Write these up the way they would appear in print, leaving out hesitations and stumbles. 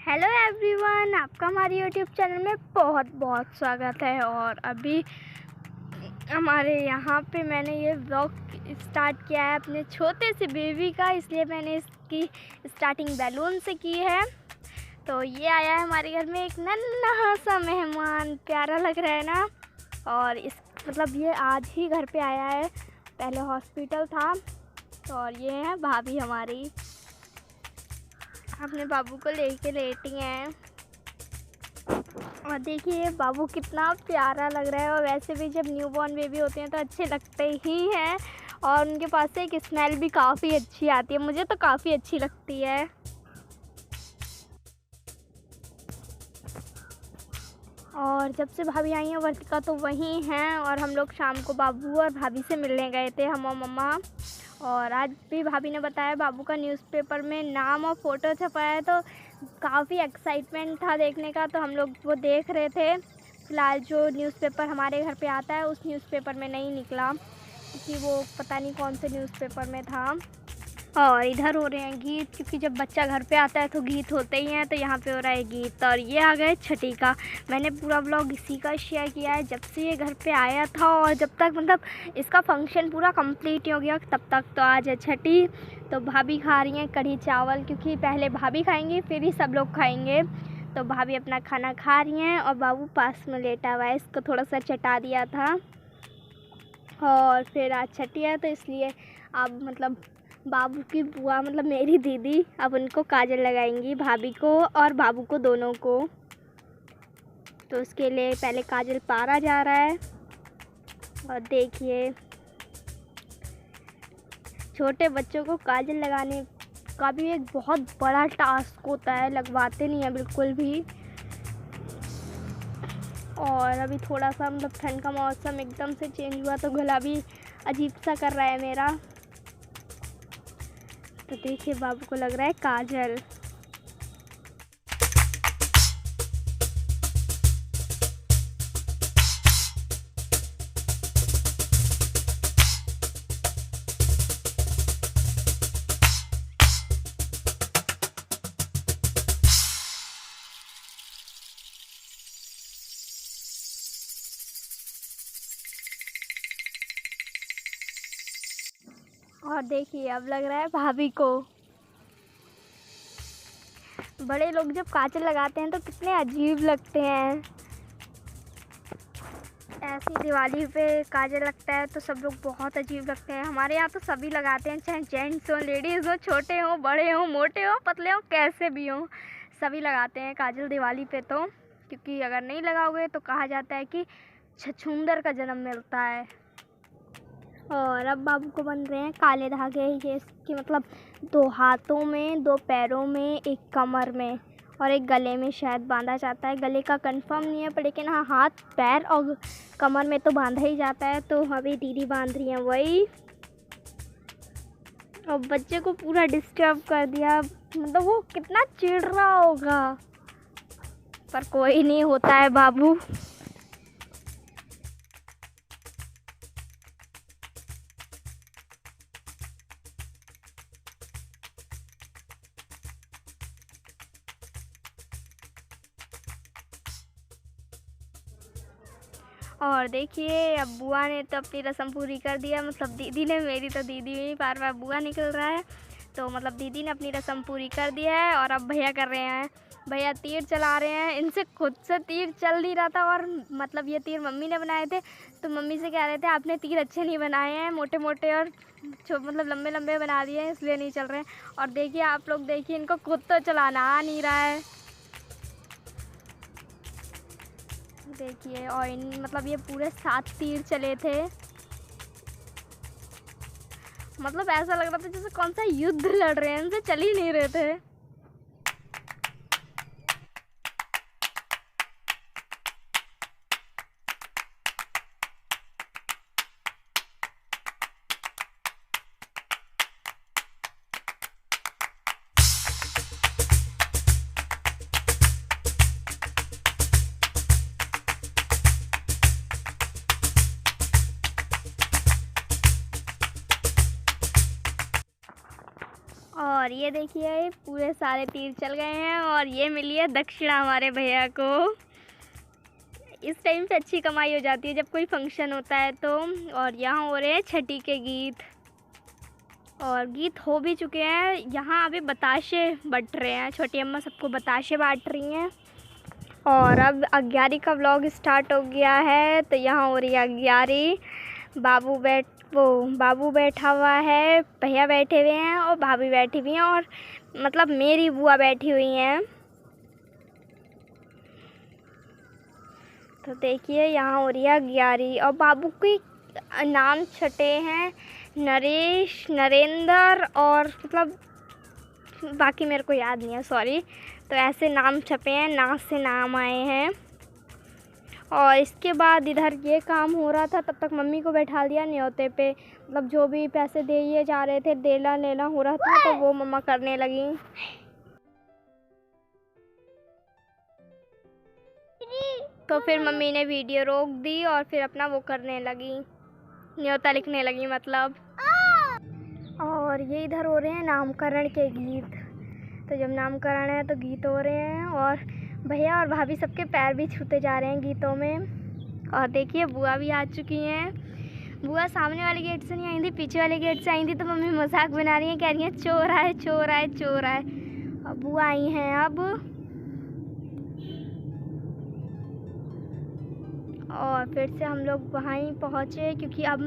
Hello everyone, आपका हमारे YouTube channel में बहुत बहुत स्वागत है। और अभी हमारे यहाँ पे मैंने ये व्लॉग स्टार्ट किया है अपने छोटे से बेबी का, इसलिए मैंने इसकी स्टार्टिंग बैलून से की है। तो ये आया है हमारे घर में एक नन्हा सा मेहमान, प्यारा लग रहा है ना। और इस मतलब ये आज ही घर पे आया है, पहले हॉस्पिटल था। और ये है भाभी हमारी, अपने बाबू को लेके लेटी हैं। और देखिए बाबू कितना प्यारा लग रहा है। और वैसे भी जब न्यूबॉर्न बेबी होते हैं तो अच्छे लगते ही हैं, और उनके पास से एक स्मेल भी काफ़ी अच्छी आती है, मुझे तो काफ़ी अच्छी लगती है। और जब से भाभी आई हैं वर्तिका तो वहीं हैं, और हम लोग शाम को बाबू और भाभी से मिलने गए थे, हम और मम्मा। और आज भी भाभी ने बताया बाबू का न्यूज़पेपर में नाम और फ़ोटो छपाया है, तो काफ़ी एक्साइटमेंट था देखने का। तो हम लोग वो देख रहे थे। फ़िलहाल जो न्यूज़पेपर हमारे घर पे आता है उस न्यूज़पेपर में नहीं निकला, क्योंकि वो पता नहीं कौन से न्यूज़पेपर में था। और इधर हो रहे हैं गीत, क्योंकि जब बच्चा घर पे आता है तो गीत होते ही हैं। तो यहाँ पे हो रहा है गीत। और ये आ गए छठी का। मैंने पूरा व्लॉग इसी का शेयर किया है, जब से ये घर पे आया था और जब तक मतलब इसका फंक्शन पूरा कंप्लीट हो गया तब तक। तो आज है छठी, तो भाभी खा रही हैं कढ़ी चावल, क्योंकि पहले भाभी खाएंगी फिर ही सब लोग खाएंगे। तो भाभी अपना खाना खा रही हैं और बाबू पास में लेटा हुआ है, इसको थोड़ा सा चटा दिया था। और फिर आज छठी है तो इसलिए अब मतलब बाबू की बुआ मतलब मेरी दीदी अब उनको काजल लगाएंगी, भाभी को और बाबू को दोनों को। तो उसके लिए पहले काजल पारा जा रहा है। और देखिए छोटे बच्चों को काजल लगाने का भी एक बहुत बड़ा टास्क होता है, लगवाते नहीं है बिल्कुल भी। और अभी थोड़ा सा मतलब ठंड का मौसम एकदम से चेंज हुआ तो गला भी अजीब सा कर रहा है मेरा। तो देखिए बाबू को लग रहा है काजल। और देखिए अब लग रहा है भाभी को। बड़े लोग जब काजल लगाते हैं तो कितने अजीब लगते हैं। ऐसी दिवाली पे काजल लगता है तो सब लोग बहुत अजीब लगते हैं। हमारे यहाँ तो सभी लगाते हैं, चाहे जेंट्स हो, लेडीज़ हो, छोटे हो, बड़े हो, मोटे हो, पतले हो, कैसे भी हो, सभी लगाते हैं काजल दिवाली पे। तो क्योंकि अगर नहीं लगाओगे तो कहा जाता है कि छछूंदर का जन्म मिलता है। और अब बाबू को बन रहे हैं काले धागे, ये इसके मतलब 2 हाथों में, 2 पैरों में, एक कमर में और एक गले में शायद बांधा जाता है। गले का कंफर्म नहीं है पर लेकिन हाँ हाथ, पैर और कमर में तो बांधा ही जाता है। तो अभी दीदी बांध रही हैं वही। और बच्चे को पूरा डिस्टर्ब कर दिया, मतलब वो कितना चिढ़ रहा होगा, पर कोई नहीं, होता है बाबू। और देखिए अब बुआ ने तो अपनी रस्म पूरी कर दिया, मतलब दीदी ने, मेरी तो दीदी में बार बार बुआ निकल रहा है। तो मतलब दीदी ने अपनी रस्म पूरी कर दिया है। और अब भैया कर रहे हैं, भैया तीर चला रहे हैं। इनसे खुद से तीर चल नहीं रहा था, और मतलब ये तीर मम्मी ने बनाए थे, तो मम्मी से कह रहे थे आपने तीर अच्छे नहीं बनाए हैं, मोटे मोटे और मतलब लंबे लंबे बना दिए हैं, इसलिए नहीं चल रहे हैं। और देखिए आप लोग देखिए, इनको खुद तो चलाना आ नहीं रहा है, देखिए। और इन मतलब ये पूरे 7 तीर चले थे, मतलब ऐसा लग रहा था जैसे कौन सा युद्ध लड़ रहे हैं, इनसे चल ही नहीं रहे थे। और और ये देखिए पूरे सारे तीर चल गए हैं और ये मिली है दक्षिणा हमारे भैया को। इस टाइम पे अच्छी कमाई हो जाती है जब कोई फंक्शन होता है तो। और यहाँ हो रहे हैं छठी के गीत और गीत हो भी चुके हैं। यहाँ अभी बताशे बट रहे हैं, छोटी अम्मा सबको बताशे बांट रही हैं। और अब 11 का व्लॉग स्टार्ट हो गया है। तो यहाँ हो रही है 11। बाबू बैठा हुआ है, भैया बैठे हुए हैं और भाभी बैठी हुई हैं और मतलब मेरी बुआ बैठी हुई हैं। तो देखिए यहाँ हो रही है 11 और बाबू के नाम छटे हैं नरेश, नरेंद्र और मतलब बाकी मेरे को याद नहीं है, सॉरी। तो ऐसे नाम छपे हैं, नाच से नाम आए हैं। और इसके बाद इधर ये काम हो रहा था, तब तक मम्मी को बैठा दिया न्योते पे। मतलब जो भी पैसे दिए जा रहे थे, देना लेना हो रहा था, तो वो मम्मा करने लगी। तो फिर मम्मी ने वीडियो रोक दी और फिर अपना वो करने लगी, न्योता लिखने लगी मतलब। और ये इधर हो रहे हैं नामकरण के गीत। तो जब नामकरण है तो गीत हो रहे हैं और भैया और भाभी सबके पैर भी छूते जा रहे हैं गीतों में। और देखिए बुआ भी आ चुकी हैं। बुआ सामने वाले गेट से नहीं आई थी, पीछे वाले गेट से आई थी। तो मम्मी मजाक बना रही है, कह रही है चोर आए चोर आए चोर आए। अब बुआ आई हैं अब। और फिर से हम लोग वहीं पहुँचे क्योंकि अब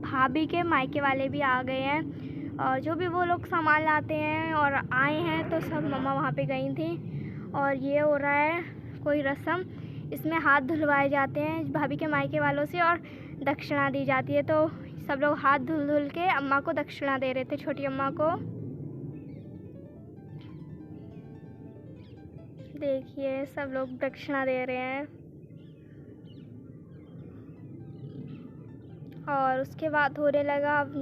भाभी के मायके वाले भी आ गए हैं। और जो भी वो लोग सामान लाते हैं और आए हैं तो सब मम्मा वहाँ पे गई थी। और ये हो रहा है कोई रस्म, इसमें हाथ धुलवाए जाते हैं भाभी के मायके वालों से और दक्षिणा दी जाती है। तो सब लोग हाथ धुल के अम्मा को दक्षिणा दे रहे थे, छोटी अम्मा को। देखिए सब लोग दक्षिणा दे रहे हैं। और उसके बाद होने लगा अब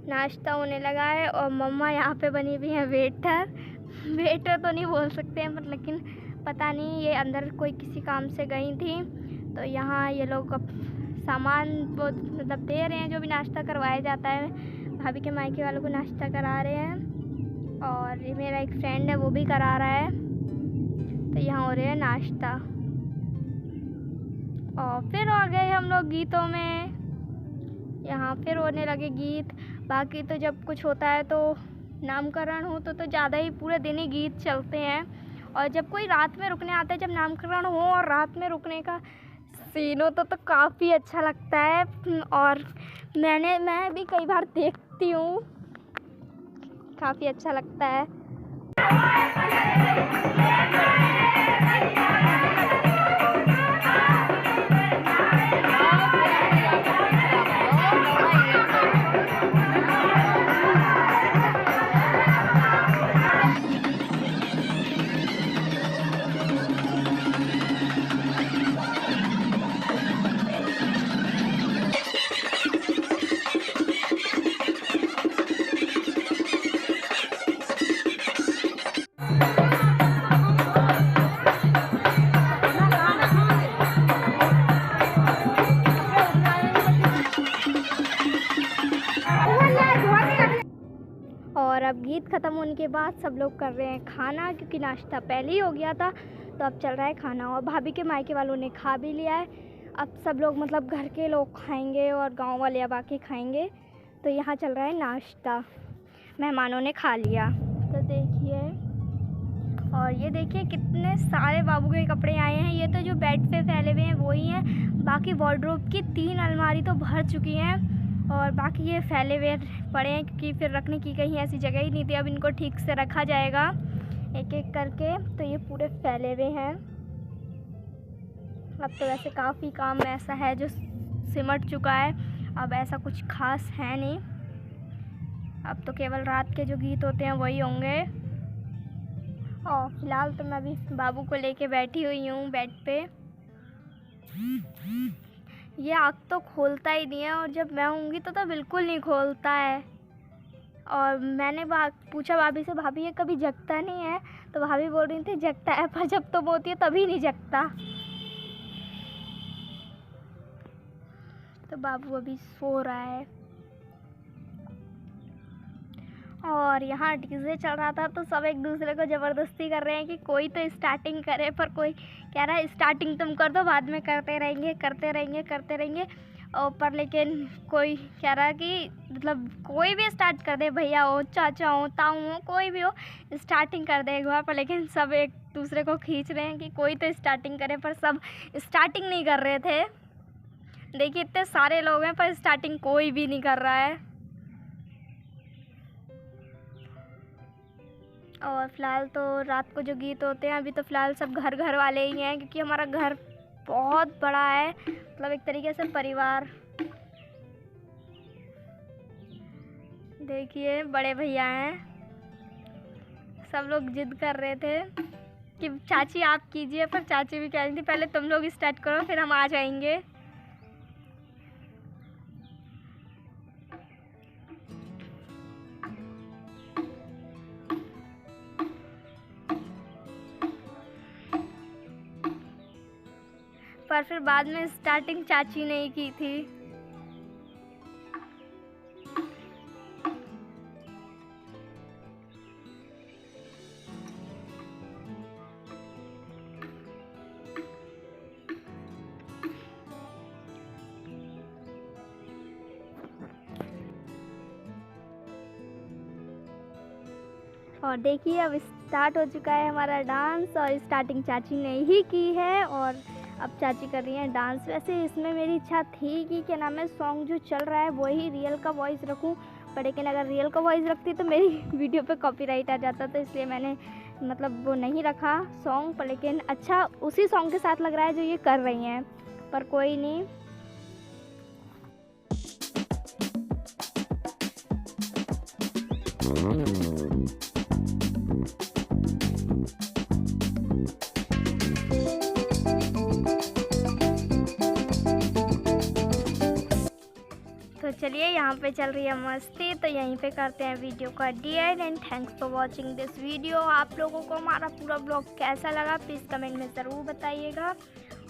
नाश्ता होने लगा है। और मम्मा यहाँ पे बनी हुई है वेटर तो नहीं बोल सकते हैं पर, लेकिन पता नहीं ये अंदर कोई किसी काम से गई थी। तो यहाँ ये लोग अब सामान वो मतलब दे रहे हैं, जो भी नाश्ता करवाया जाता है भाभी के मायके वालों को नाश्ता करा रहे हैं। और ये मेरा एक फ्रेंड है वो भी करा रहा है। तो यहाँ हो रहे हैं नाश्ता और फिर आ गए हम लोग गीतों में। यहाँ फिर होने लगे गीत। बाकी तो जब कुछ होता है तो नामकरण हो तो ज़्यादा ही पूरे दिन ही गीत चलते हैं। और जब कोई रात में रुकने आता है, जब नामकरण हो और रात में रुकने का सीन हो तो काफ़ी अच्छा लगता है। और मैं भी कई बार देखती हूँ, काफ़ी अच्छा लगता है। और अब गीत ख़त्म होने के बाद सब लोग कर रहे हैं खाना, क्योंकि नाश्ता पहले ही हो गया था। तो अब चल रहा है खाना और भाभी के मायके वालों ने खा भी लिया है। अब सब लोग मतलब घर के लोग खाएंगे और गांव वाले अब आके खाएंगे। तो यहाँ चल रहा है नाश्ता, मेहमानों ने खा लिया। तो देखिए, और ये देखिए कितने सारे बाबू के कपड़े आए हैं। ये तो जो बेड पे फैले हुए हैं वो ही हैं, बाकी वार्डरोब की 3 अलमारी तो भर चुकी हैं और बाकी ये फैले हुए पड़े हैं क्योंकि फिर रखने की कहीं ऐसी जगह ही नहीं थी। अब इनको ठीक से रखा जाएगा एक एक करके। तो ये पूरे फैले हुए हैं। अब तो वैसे काफ़ी काम ऐसा है जो सिमट चुका है, अब ऐसा कुछ खास है नहीं। अब तो केवल रात के जो गीत होते हैं वही होंगे। और फिलहाल तो मैं अभी बाबू को लेके बैठी हुई हूँ बेड पे। ये आँख तो खोलता ही नहीं है और जब मैं होंगी तो बिल्कुल नहीं खोलता है। और मैंने पूछा भाभी से, भाभी ये कभी जगता नहीं है? तो भाभी बोल रही थी जगता है, पर जब तुम होती है तभी नहीं जगता। तो बाबू अभी सो रहा है। और यहाँ डीजे चल रहा था तो सब एक दूसरे को ज़बरदस्ती कर रहे हैं कि कोई तो स्टार्टिंग करे, पर कोई कह रहा है स्टार्टिंग तुम कर दो, बाद में करते रहेंगे करते रहेंगे करते रहेंगे। और पर लेकिन कोई कह रहा है कि मतलब कोई भी स्टार्ट कर दे, भैया हो, चाचा हो, ताऊ हो, कोई भी हो, स्टार्टिंग कर दे एक बार। पर लेकिन सब एक दूसरे को खींच रहे हैं कि कोई तो स्टार्टिंग करे, पर सब स्टार्टिंग नहीं कर रहे थे। देखिए इतने सारे लोग हैं पर स्टार्टिंग कोई भी नहीं कर रहा है। और फ़िलहाल तो रात को जो गीत होते हैं, अभी तो फ़िलहाल सब घर घर वाले ही हैं, क्योंकि हमारा घर बहुत बड़ा है, मतलब एक तरीके से परिवार। देखिए बड़े भैया हैं, सब लोग जिद कर रहे थे कि चाची आप कीजिए, पर चाची भी कह रही थी पहले तुम लोग स्टार्ट करो फिर हम आ जाएंगे। पर फिर बाद में स्टार्टिंग चाची ने ही की थी। और देखिए अब स्टार्ट हो चुका है हमारा डांस, और स्टार्टिंग चाची ने ही की है और अब चाची कर रही हैं डांस। वैसे इसमें मेरी इच्छा थी कि क्या नाम है, सॉन्ग जो चल रहा है वही रियल का वॉइस रखूं, पर लेकिन अगर रियल का वॉइस रखती तो मेरी वीडियो पे कॉपीराइट आ जाता, तो इसलिए मैंने मतलब वो नहीं रखा सॉन्ग। पर लेकिन अच्छा उसी सॉन्ग के साथ लग रहा है जो ये कर रही हैं, पर कोई नहीं। तो चलिए यहाँ पे चल रही है मस्ती, तो यहीं पे करते हैं वीडियो का and thanks for watching this video. आप लोगों को हमारा पूरा ब्लॉग कैसा लगा प्लीज़ कमेंट में ज़रूर बताइएगा।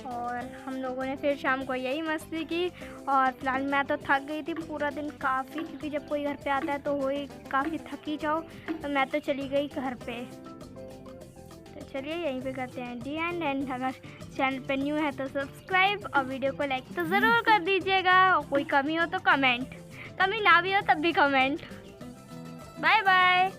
और हम लोगों ने फिर शाम को यही मस्ती की, और फिलहाल मैं तो थक गई थी पूरा दिन काफ़ी, क्योंकि जब कोई घर पे आता है तो वही काफ़ी थकी जाओ, तो मैं तो चली गई घर पे। तो चलिए यहीं पे करते हैं एंड अगर चैनल पे न्यू है तो सब्सक्राइब और वीडियो को लाइक तो ज़रूर कर दीजिएगा, और कोई कमी हो तो कमेंट, कमी ना भी हो तब भी कमेंट। Bye bye.